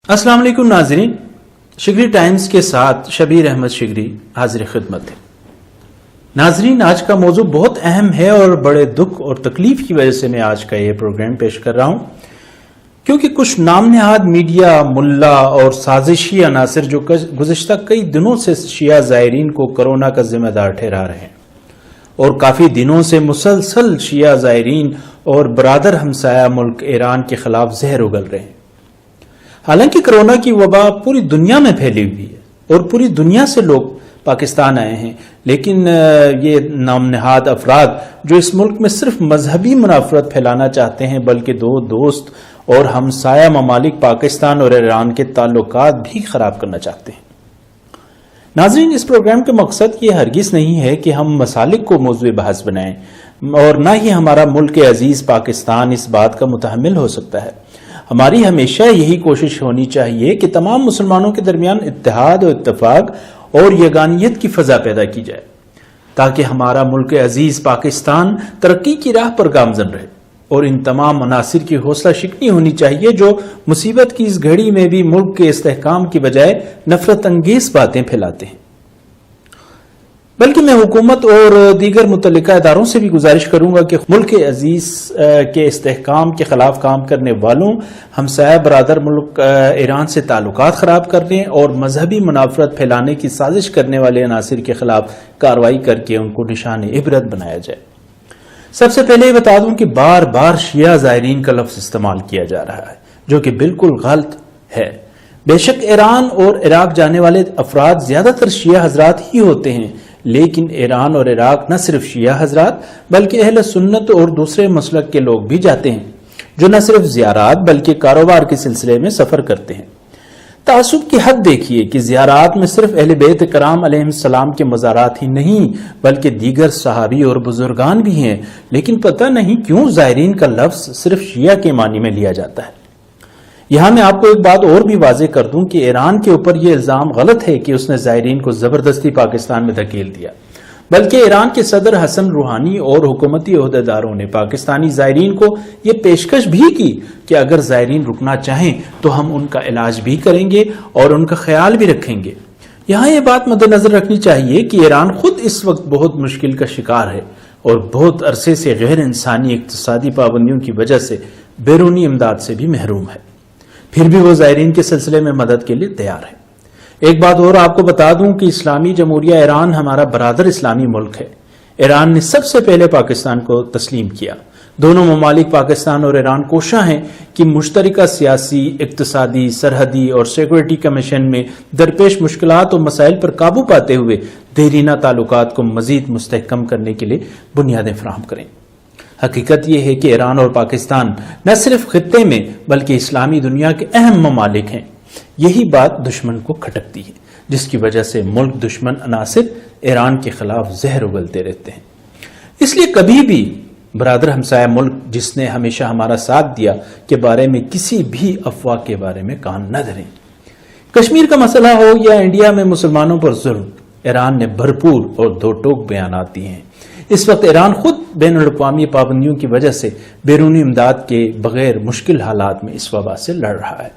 अस्सलाम वालेकुम नाज़रीन, शिगरी टाइम्स के साथ शबीर अहमद शिगरी हाजिर खिदमत है। नाज़रीन, आज का मौजू बहुत अहम है और बड़े दुख और तकलीफ की वजह से मैं आज का ये प्रोग्राम पेश कर रहा हूं, क्योंकि कुछ नाम नहाद मीडिया, मुल्ला और साजिशी अनासिर जो गुज़िश्ता कई दिनों से शिया ज़ायरीन को कोरोना का जिम्मेदार ठहरा रहे हैं और काफ़ी दिनों से मुसलसल शिया ज़ायरीन और बरादर हमसाया मुल्क ईरान के खिलाफ जहर उगल रहे हैं। हालांकि कोरोना की वबा पूरी दुनिया में फैली हुई है और पूरी दुनिया से लोग पाकिस्तान आए हैं, लेकिन ये नाम नहाद अफराद जो इस मुल्क में सिर्फ मजहबी मुनाफरत फैलाना चाहते हैं, बल्कि दो दोस्त और हमसाया ममालिक पाकिस्तान और ईरान के ताल्लुकात भी खराब करना चाहते हैं। नाज़रीन, इस प्रोग्राम का मकसद ये हरगिज नहीं है कि हम मसालिक को मौज़ूए बहस बनाएं और ना ही हमारा मुल्क अजीज पाकिस्तान इस बात का मुतहम्मिल हो सकता है। हमारी हमेशा यही कोशिश होनी चाहिए कि तमाम मुसलमानों के दरमियान इत्तेहाद और इत्तफाक और यगानियत की फजा पैदा की जाए, ताकि हमारा मुल्क अजीज पाकिस्तान तरक्की की राह पर गामजन रहे। और इन तमाम अनासिर की हौसला शिकनी होनी चाहिए जो मुसीबत की इस घड़ी में भी मुल्क के इस्तेहकाम की बजाय नफरत अंगेज बातें फैलाते हैं। बल्कि मैं हुकूमत और दीगर मुतल्लिका इदारों से भी गुजारिश करूंगा कि मुल्क अजीज के इस्तेहकाम के खिलाफ काम करने वालों, हमसाया बरादर मुल्क ईरान से ताल्लुकात खराब करने और मजहबी मुनाफरत फैलाने की साजिश करने वाले अनासिर के खिलाफ कार्रवाई करके उनको निशान इबरत बनाया जाए। सबसे पहले ये बता दूं कि बार बार शिया ज़ायरीन का लफ्ज इस्तेमाल किया जा रहा है, जो कि बिल्कुल गलत है। बेशक ईरान और इराक जाने वाले अफराद ज्यादातर शिया हजरात ही होते हैं, लेकिन ईरान और इराक न सिर्फ शिया हजरात बल्कि अहले सुन्नत और दूसरे मसलक के लोग भी जाते हैं, जो न सिर्फ ज़ियारात बल्कि कारोबार के सिलसिले में सफर करते हैं। तासुब की हद देखिए कि ज़ियारात में सिर्फ अहले बैत कराम अलैहिस्सलाम के मज़ारात ही नहीं बल्कि दीगर सहाबी और बुजुर्गान भी हैं, लेकिन पता नहीं क्यों ज़ायरीन का लफ्ज सिर्फ शिया के मानी में लिया जाता है। यहां मैं आपको एक बात और भी वाज़ेह कर दूं कि ईरान के ऊपर यह इल्जाम गलत है कि उसने ज़ायरीन को जबरदस्ती पाकिस्तान में धकेल दिया, बल्कि ईरान के सदर हसन रूहानी और हुकूमती ओहदेदारों ने पाकिस्तानी ज़ायरीन को यह पेशकश भी की कि अगर ज़ायरीन रुकना चाहें तो हम उनका इलाज भी करेंगे और उनका ख्याल भी रखेंगे। यहां यह बात मद्देनजर रखनी चाहिए कि ईरान खुद इस वक्त बहुत मुश्किल का शिकार है और बहुत अरसे से गैर इंसानी इक्तिसादी पाबंदियों की वजह से बैरूनी इमदाद से भी महरूम है, फिर भी वो ज़ायरीन के सिलसिले में मदद के लिए तैयार है। एक बात और आपको बता दूं कि इस्लामी जमहूरिया ईरान हमारा बरादर इस्लामी मुल्क है। ईरान ने सबसे पहले पाकिस्तान को तस्लीम किया। दोनों ममालिक पाकिस्तान और ईरान कोशां हैं कि मुश्तरका सियासी, इक्तिसादी, सरहदी और सिक्योरिटी कमीशन में दरपेश मुश्किलात और मसाइल पर काबू पाते हुए देरीना ताल्लुकात को मजीद मुस्तहकम करने के लिए बुनियादें फराहम करें। हकीकत यह है कि ईरान और पाकिस्तान न सिर्फ खित्ते में बल्कि इस्लामी दुनिया के अहम ममालिक हैं। यही बात दुश्मन को खटकती है, जिसकी वजह से मुल्क दुश्मन अनासिर ईरान के खिलाफ जहर उगलते रहते हैं। इसलिए कभी भी बरादर हमसाया मुल्क जिसने हमेशा हमारा साथ दिया के बारे में किसी भी अफवाह के बारे में कान न धरें। कश्मीर का मसला हो या इंडिया में मुसलमानों पर जुल्म, ईरान ने भरपूर और दो टोक बयानात दिए हैं। इस वक्त ईरान खुद बैनुल-अक़वामी पाबंदियों की वजह से बैरूनी इमदाद के बगैर मुश्किल हालात में इस वबा से लड़ रहा है।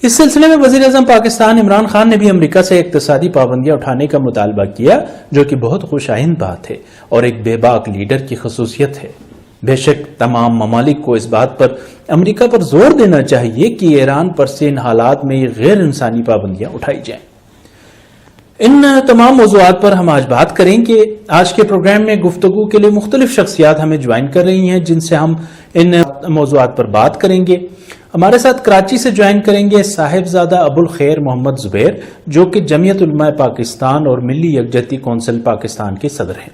इस सिलसिले में वज़ीर आज़म पाकिस्तान इमरान खान ने भी अमेरिका से इक़्तिसादी पाबंदियां उठाने का मुतालबा किया, जो कि बहुत खुशाइंद बात है और एक बेबाक लीडर की खसूसियत है। बेशक तमाम ममालिक को इस बात पर अमेरिका पर जोर देना चाहिए कि ईरान पर से इन हालात में ये गैर इंसानी पाबंदियां उठाई जाएं। इन तमाम मौज़ूआत पर हम आज बात करेंगे। आज के प्रोग्राम में गुफ्तगू के लिए मुख्तलिफ शख्सियात हमें ज्वाइन कर रही हैं, जिनसे हम इन मौज़ूआत पर बात करेंगे। हमारे साथ कराची से ज्वाइन करेंगे साहिबजादा अबुल खैर मोहम्मद जुबैर, जो कि जमीयत उलमा पाकिस्तान और मिली यकजहती कौंसिल पाकिस्तान के सदर हैं।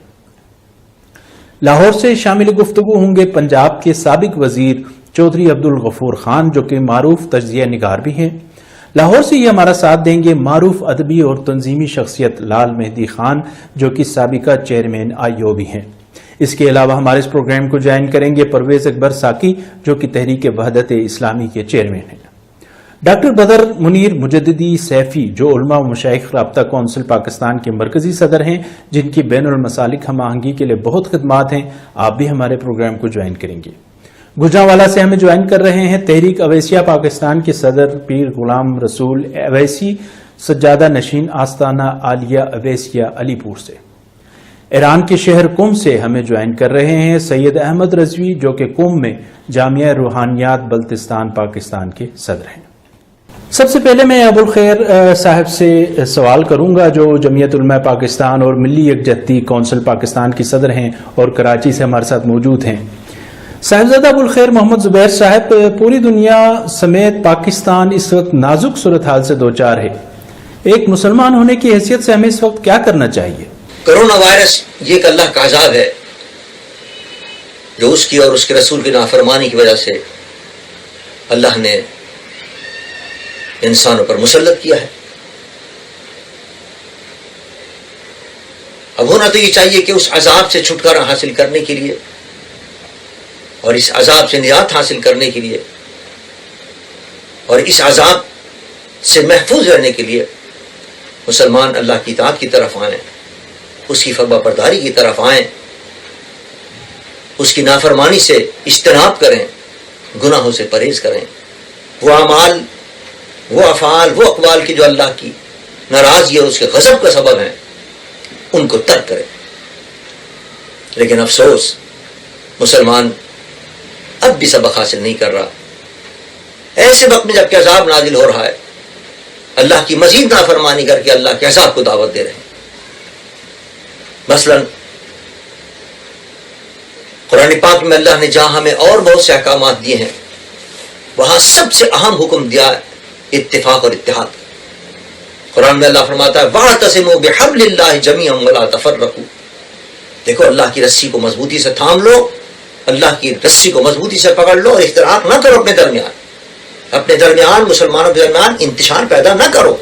लाहौर से शामिल गुफ्तगू होंगे पंजाब के साबिक वजीर चौधरी अब्दुल गफूर खान, जो कि मारूफ तज्जिया निगार भी हैं। लाहौर से ये हमारा साथ देंगे मारूफ अदबी और तंजीमी शख्सियत लाल मेहदी खान, जो कि साबिका चेयरमैन IO भी हैं। इसके अलावा हमारे इस प्रोग्राम को ज्वाइन करेंगे परवेज अकबर साकी, जो कि तहरीक वहदत इस्लामी के चेयरमैन हैं। डॉक्टर बदर मुनीर मुजद्दिदी सैफी, जो उलमा व मशाइख राब्ता कौंसिल पाकिस्तान के मरकजी सदर हैं, जिनकी बैनुल मसालिक हम आहंगी के लिए बहुत खिदमात हैं। आप भी हमारे प्रोग्राम को ज्वाइन करेंगे। गुजरांवाला से हमें ज्वाइन कर रहे हैं तहरीक अवैसिया पाकिस्तान के सदर पीर गुलाम रसूल अवैसी सज्जादा नशीन आस्ताना आलिया अवैसिया अलीपुर से। ईरान के शहर कुम से हमें ज्वाइन कर रहे हैं सैयद अहमद रजवी, जो कि कुम में जामिया रूहानियात बल्तिस्तान पाकिस्तान के सदर हैं। सबसे पहले मैं अबुल खैर साहब से सवाल करूंगा, जो जमीयत उलमा पाकिस्तान और मिली यकजहती कौंसिल पाकिस्तान की सदर हैं और कराची से हमारे साथ मौजूद हैं। साहिबजादा अबुल खैर मोहम्मद जुबैर साहब, पूरी दुनिया समेत पाकिस्तान इस वक्त नाजुक सूरत हाल से दो चार है। एक मुसलमान होने की हैसियत से हमें इस वक्त क्या करना चाहिए? कोरोना वायरस ये एक अल्लाह का अज़ाब है जो उसकी और उसके रसूल की नाफरमानी की वजह से अल्लाह ने इंसानों पर मुसल्लत किया है। अब होना तो ये चाहिए कि उस अज़ाब से छुटकारा हासिल करने के लिए और इस अज़ाब से निजात हासिल करने के लिए और इस अज़ाब से महफूज रहने के लिए मुसलमान अल्लाह की इताअत की तरफ आएं, उसकी फरमाबरदारी की तरफ आएं, उसकी नाफरमानी से इज्तनाब करें, गुनाहों से परहेज करें, वो अमाल, वो अफ़ाल, वो अक़वाल की जो अल्लाह की नाराज़गी और उसके गज़ब का सबब हैं, उनको तर्क करें। लेकिन अफसोस मुसलमान अब भी सबक हासिल नहीं कर रहा। ऐसे वक्त में जबकि अज़ाब नाजिल हो रहा है, अल्लाह की मजीद नाफरमानी करके अल्लाह के अज़ाब को दावत दे रहे हैं। मसलन कुरान पाक में अल्लाह ने जहां हमें और बहुत से अहकामात दिए हैं, वहां सबसे अहम हुक्म दिया है इत्तिफाक और इत्तिहाद। कुरान में अल्लाह फरमाता है वअतसिमू बिहब्लिल्लाहि जमीअन वला तफर्रकू। देखो, अल्लाह की रस्सी को मजबूती से थाम लो, अल्लाह की रस्सी को मजबूती से पकड़ लो और इख्तिलाफ ना करो अपने दरमियान मुसलमानों के दरमियान इंतशार पैदा ना करो।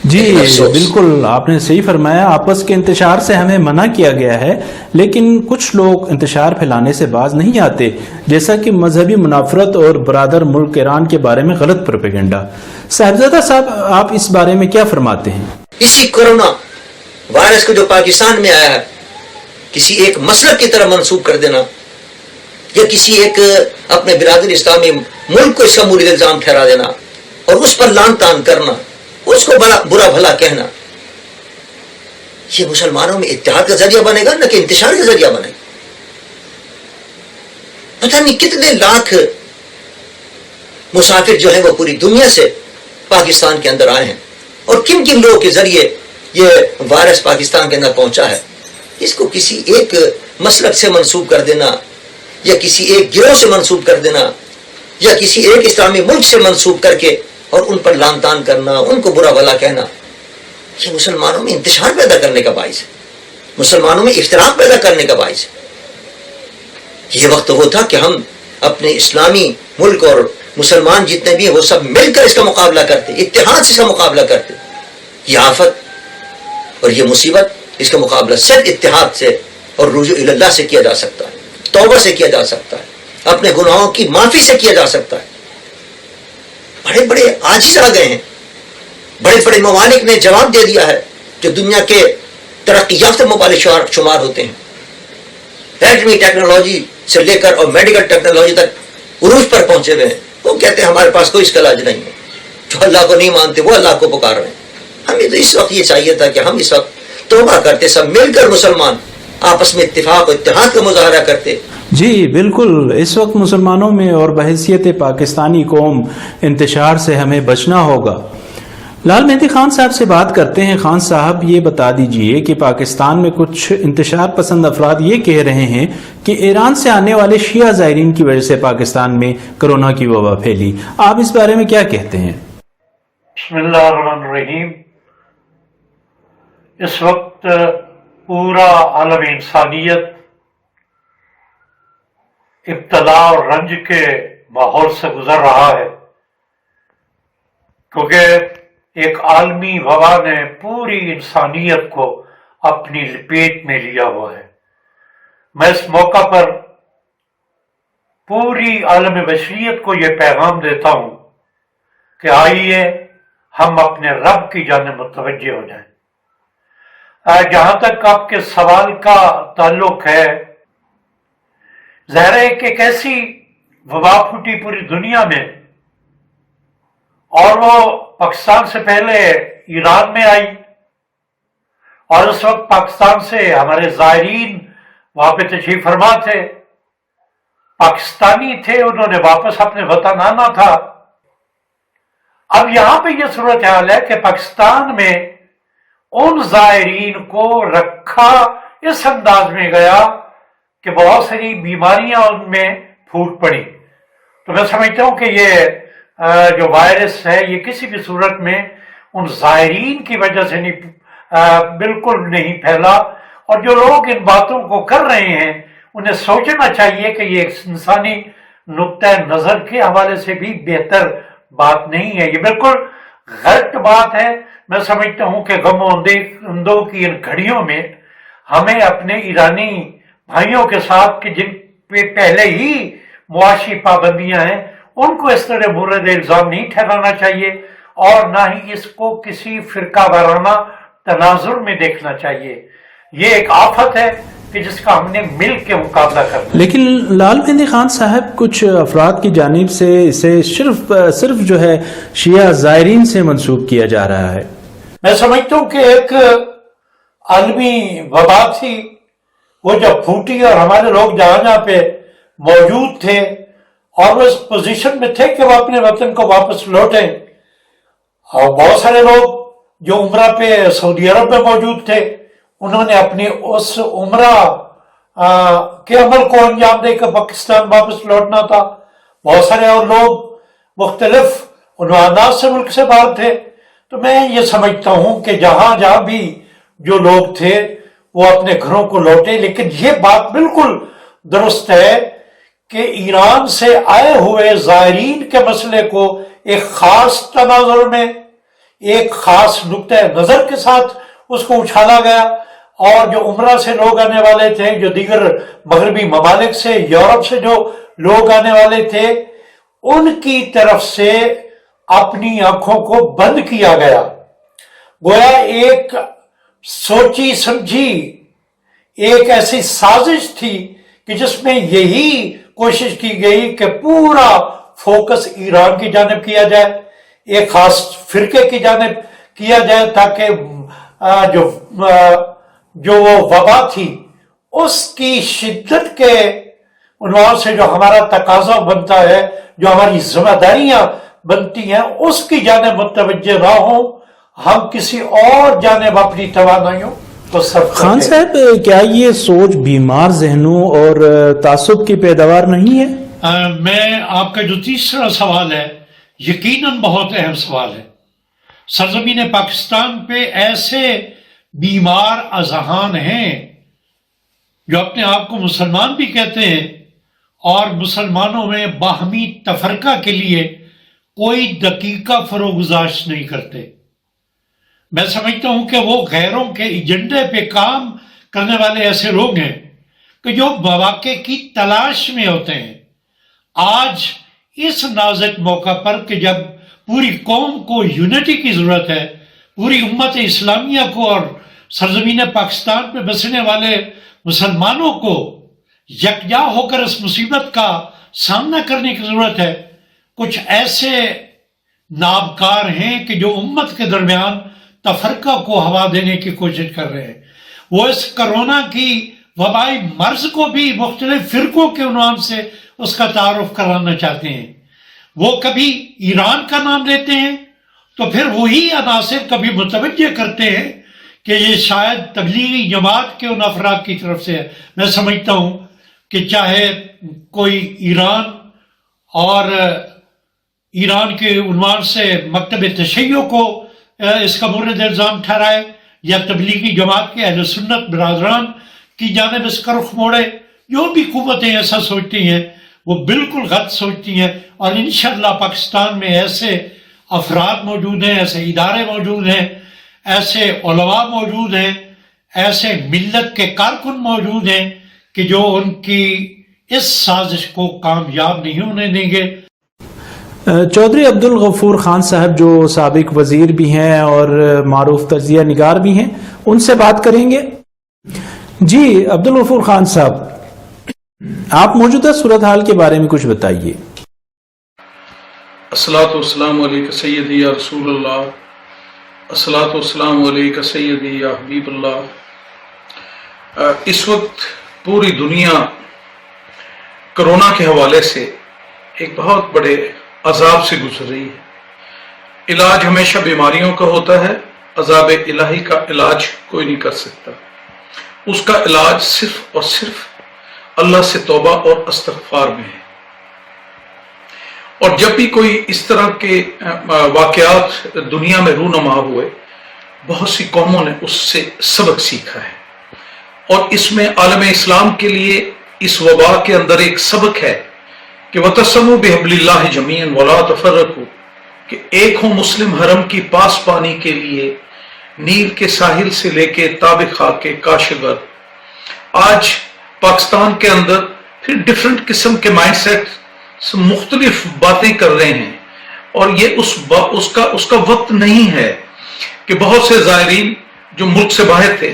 जी बिल्कुल, आपने सही फरमाया। आपस के इंतशार से हमें मना किया गया है, लेकिन कुछ लोग इंतशार फैलाने से बाज नहीं आते, जैसा कि मजहबी मुनाफरत और बरादर मुल्क ईरान के बारे में गलत प्रोपेगेंडा। साहिबजादा साहब, आप इस बारे में क्या फरमाते हैं? इसी कोरोना वायरस को जो पाकिस्तान में आया है, किसी एक मसलक की तरह मंसूब कर देना या किसी एक अपने बिरादरी इस्लामी मुल्क को इसका मुरीद इल्जाम ठहरा देना और उस पर लान तान करना, उसको बुरा भला कहना, ये मुसलमानों में इत्तेहाद का जरिया बनेगा न कि इंतशार का जरिया बनेगा। पता नहीं कितने लाख मुसाफिर जो है वो पूरी दुनिया से पाकिस्तान के अंदर आए हैं और किन किन लोगों के जरिए ये वायरस पाकिस्तान के अंदर पहुंचा है। इसको किसी एक मसलक से मंसूब कर देना या किसी एक गिरोह से मंसूब कर देना या किसी एक इस्लामी मुल्क से मंसूब करके और उन पर लान तान करना, उनको बुरा भला कहना, ये मुसलमानों में इंतशार पैदा करने का बाइस है, मुसलमानों में इख्तिलाफ पैदा करने का बाइस है। ये वक्त वो था कि हम अपने इस्लामी मुल्क और मुसलमान जितने भी हैं वो सब मिलकर इसका मुकाबला करते, इत्तेहाद से इसका मुकाबला करते। ये आफत और ये मुसीबत, इसका मुकाबला सिर्फ इत्तेहाद से और रुजू इल्लाह से किया जा सकता है, तौबा से किया जा सकता है, अपने गुनाहों की माफी से किया जा सकता है। बड़े बड़े आजिज आ गए हैं, बड़े बड़े ममालिक ने जवाब दे दिया है जो दुनिया के तरक्की याफ्ता ममालिक शुमार होते हैं। एटमी टेक्नोलॉजी से लेकर और मेडिकल टेक्नोलॉजी तक उरूज पर पहुंचे हुए हैं। वो कहते हैं हमारे पास कोई इसका इलाज नहीं है। जो अल्लाह को नहीं मानते वो अल्लाह को पुकार रहे हैं। हमें तो इस वक्त ये चाहिए था कि हम इस वक्त तौबा करते, सब मिलकर मुसलमान आपस में इत्तिफाक और इत्तेहाद का मुजाहरा करते। जी बिल्कुल, इस वक्त मुसलमानों में और बहैसियत पाकिस्तानी कौम इंतशार से हमें बचना होगा। लाल मेहदी खान साहब से बात करते हैं। खान साहब, ये बता दीजिए कि पाकिस्तान में कुछ इंतशार पसंद अफराद ये कह रहे हैं कि ईरान से आने वाले शिया ज़ायरीन की वजह से पाकिस्तान में कोरोना की वबा फैली। आप इस बारे में क्या कहते हैं? बिस्मिल्लाहिर्रहमानिर्रहीम। इस वक्त पूरा आलम इंसानियत इब्तला और रंज के माहौल से गुजर रहा है, क्योंकि एक आलमी वबा ने पूरी इंसानियत को अपनी लपेट में लिया हुआ है। मैं इस मौका पर पूरी आलम बशरियत को यह पैगाम देता हूं कि आइए हम अपने रब की जानिब मुतवज्जे हो जाएं। जहां तक आपके सवाल का ताल्लुक है ظاہر ہے کہ ایک ایسی وبا پھوٹی پوری دنیا میں، اور وہ پاکستان سے پہلے ایران میں آئی، اور اس وقت پاکستان سے ہمارے زائرین وہاں پہ تشریف فرما تھے، پاکستانی تھے، انہوں نے واپس اپنے وطن آنا تھا۔ اب یہاں پہ یہ صورتحال ہے کہ پاکستان میں ان زائرین کو رکھا اس انداز میں گیا کہ بہت ساری بیماریاں ان میں پھوٹ پڑی۔ تو میں سمجھتا ہوں کہ یہ جو وائرس ہے یہ کسی بھی صورت میں ان زائرین کی وجہ سے بالکل نہیں پھیلا، اور جو لوگ ان باتوں کو کر رہے ہیں انہیں سوچنا چاہیے کہ یہ انسانی نقطۂ نظر کے حوالے سے بھی بہتر بات نہیں ہے، یہ بالکل غلط بات ہے۔ میں سمجھتا ہوں کہ غم و اندوہ کی ان گھڑیوں میں ہمیں اپنے ایرانی بھائیوں کے ساتھ کہ جن پہ پہلے ہی معاشی پابندیاں ہیں ان کو اس طرح مورد الزام نہیں ٹھہرانا چاہیے، اور نہ ہی اس کو کسی فرقہ وارانہ تناظر میں دیکھنا چاہیے۔ یہ ایک آفت ہے کہ جس کا ہم نے مل کے مقابلہ کرنا۔ لیکن لال مہندی خان صاحب کچھ افراد کی جانب سے اسے صرف جو ہے شیعہ زائرین سے منسوب کیا جا رہا ہے۔ میں سمجھتا ہوں کہ ایک عالمی وبا تھی، وہ جب پھوٹی اور ہمارے لوگ جہاں پہ موجود تھے اور وہ اس پوزیشن میں تھے کہ وہ اپنے وطن کو واپس لوٹیں، اور بہت سارے لوگ جو عمرہ پہ سعودی عرب میں موجود تھے انہوں نے اپنی اس عمرہ کے عمل کو انجام دے کر پاکستان واپس لوٹنا تھا۔ بہت سارے اور لوگ مختلف عنوانات سے ملک سے باہر تھے۔ تو میں یہ سمجھتا ہوں کہ جہاں جہاں بھی جو لوگ تھے وہ اپنے گھروں کو لوٹے، لیکن یہ بات بالکل درست ہے کہ ایران سے آئے ہوئے زائرین کے مسئلے کو ایک خاص تناظر میں، ایک خاص نقطۂ نظر کے ساتھ اس کو اچھالا گیا، اور جو عمرہ سے لوگ آنے والے تھے، جو دیگر مغربی ممالک سے، یورپ سے جو لوگ آنے والے تھے، ان کی طرف سے اپنی آنکھوں کو بند کیا گیا۔ گویا ایک سوچی سمجھی ایک ایسی سازش تھی کہ جس میں یہی کوشش کی گئی کہ پورا فوکس ایران کی جانب کیا جائے، ایک خاص فرقے کی جانب کیا جائے، تاکہ جو وہ وبا تھی اس کی شدت کے عنوان سے جو ہمارا تقاضا بنتا ہے، جو ہماری ذمہ داریاں بنتی ہیں، اس کی جانب متوجہ نہ ہوں، ہم کسی اور جانب اپنی توانائیوں کو صرف کریں۔ خان صاحب، کیا یہ سوچ بیمار ذہنوں اور تعصب کی پیداوار نہیں ہے؟ میں آپ کا جو تیسرا سوال ہے یقیناً بہت اہم سوال ہے۔ سرزمین پاکستان پہ ایسے بیمار اذہان ہیں جو اپنے آپ کو مسلمان بھی کہتے ہیں، اور مسلمانوں میں باہمی تفرقہ کے لیے کوئی دقیقہ فروگزاشت نہیں کرتے۔ میں سمجھتا ہوں کہ وہ غیروں کے ایجنڈے پہ کام کرنے والے ایسے لوگ ہیں کہ جو مواقع کی تلاش میں ہوتے ہیں۔ آج اس نازک موقع پر کہ جب پوری قوم کو یونٹی کی ضرورت ہے، پوری امت اسلامیہ کو اور سرزمین پاکستان پہ بسنے والے مسلمانوں کو یکجا ہو کر اس مصیبت کا سامنا کرنے کی ضرورت ہے، کچھ ایسے نابکار ہیں کہ جو امت کے درمیان تفرقہ کو ہوا دینے کی کوشش کر رہے ہیں۔ وہ اس کرونا کی وبائی مرض کو بھی مختلف فرقوں کے عنوان سے اس کا تعارف کرانا چاہتے ہیں۔ وہ کبھی ایران کا نام لیتے ہیں تو پھر وہی عناصر کبھی متوجہ کرتے ہیں کہ یہ شاید تبلیغی جماعت کے ان افراد کی طرف سے ہے۔ میں سمجھتا ہوں کہ چاہے کوئی ایران اور ایران کے عنوان سے مکتب تشیع کو اس کا مورد الزام ٹھہرائے، یا تبلیغی جماعت کے اہل سنت برادران کی جانب اس کا رخ موڑے، جو بھی قوتیں ایسا سوچتی ہیں وہ بالکل غلط سوچتی ہیں، اور انشاءاللہ پاکستان میں ایسے افراد موجود ہیں، ایسے ادارے موجود ہیں، ایسے علماء موجود ہیں، ایسے ملت کے کارکن موجود ہیں کہ جو ان کی اس سازش کو کامیاب نہیں ہونے دیں گے۔ چودھری عبدالغفور خان صاحب جو سابق وزیر بھی ہیں اور معروف تجزیہ نگار بھی ہیں، ان سے بات کریں گے۔ جی عبدالغفور خان صاحب، آپ موجودہ صورتحال کے بارے میں کچھ بتائیے. الصلاۃ والسلام علیک سیدی یا رسول اللہ، الصلاۃ والسلام علیک سیدی یا حبیب اللہ. اس وقت پوری دنیا کرونا کے حوالے سے ایک بہت بڑے عذاب سے گزر رہی ہے. علاج ہمیشہ بیماریوں کا ہوتا ہے، عذاب الہی کا علاج کوئی نہیں کر سکتا. اس کا علاج صرف اور صرف اللہ سے توبہ اور استغفار میں ہے. اور جب بھی کوئی اس طرح کے واقعات دنیا میں رونما ہوئے، بہت سی قوموں نے اس سے سبق سیکھا ہے. اور اس میں عالم اسلام کے لیے اس وبا کے اندر ایک سبق ہے کہ وَتَعْتَصِمُوا بِحَبْلِ اللَّهِ جَمِيعًا وَلَا تَفَرَّقُوا، کہ ایک ہو مسلم حرم کی پاس پانی کے لیے نیل کے ساحل سے لے کے تاب خاک کے کاشغر. آج پاکستان کے اندر پھر ڈیفرنٹ قسم کے مائنڈ سیٹ مختلف باتیں کر رہے ہیں، اور یہ اس کا وقت نہیں ہے کہ بہت سے زائرین جو ملک سے باہر تھے،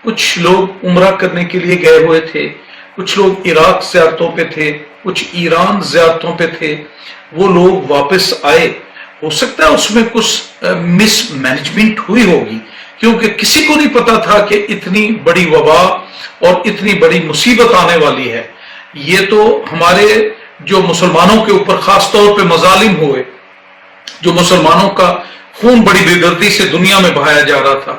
کچھ لوگ عمرہ کرنے کے لیے گئے ہوئے تھے، کچھ لوگ عراق زیارتوں پہ تھے، کچھ ایران زیارتوں پہ تھے، وہ لوگ واپس آئے. ہو سکتا ہے اس میں کچھ مس مینجمنٹ ہوئی ہوگی، کیونکہ کسی کو نہیں پتا تھا کہ اتنی بڑی وبا اور اتنی بڑی مصیبت آنے والی ہے. یہ تو ہمارے جو مسلمانوں کے اوپر خاص طور پہ مظالم ہوئے، جو مسلمانوں کا خون بڑی بے دردی سے دنیا میں بہایا جا رہا تھا،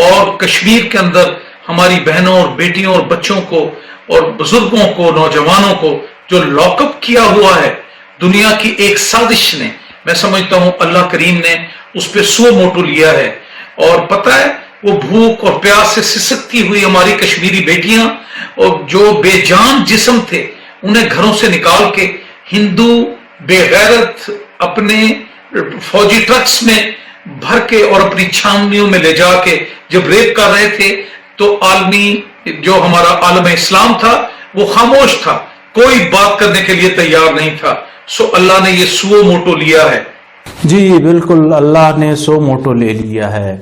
اور کشمیر کے اندر ہماری بہنوں اور بیٹیوں اور بچوں کو اور بزرگوں کو، نوجوانوں کو جو لاک اپ کیا ہوا ہے دنیا کی ایک سازش نے، میں سمجھتا ہوں اللہ کریم نے اس پہ سو موٹو لیا ہے. اور پتہ ہے وہ بھوک اور پیاس سے سسکتی ہوئی ہماری کشمیری بیٹیاں اور جو بے جان جسم تھے، انہیں گھروں سے نکال کے ہندو بے غیرت اپنے فوجی ٹرکس میں بھر کے اور اپنی چھاونیوں میں لے جا کے جب ریپ کر رہے تھے، تو عالمی جو ہمارا عالم اسلام تھا وہ خاموش تھا، کوئی بات کرنے کے لیے تیار نہیں تھا. سو اللہ نے یہ سو موٹو لیا ہے. جی بالکل، اللہ نے سو موٹو لے لیا ہے.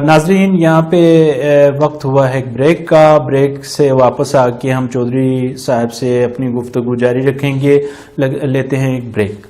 ناظرین، یہاں پہ وقت ہوا ہے ایک بریک کا. بریک سے واپس آ کے ہم چودھری صاحب سے اپنی گفتگو جاری رکھیں گے. لیتے ہیں ایک بریک.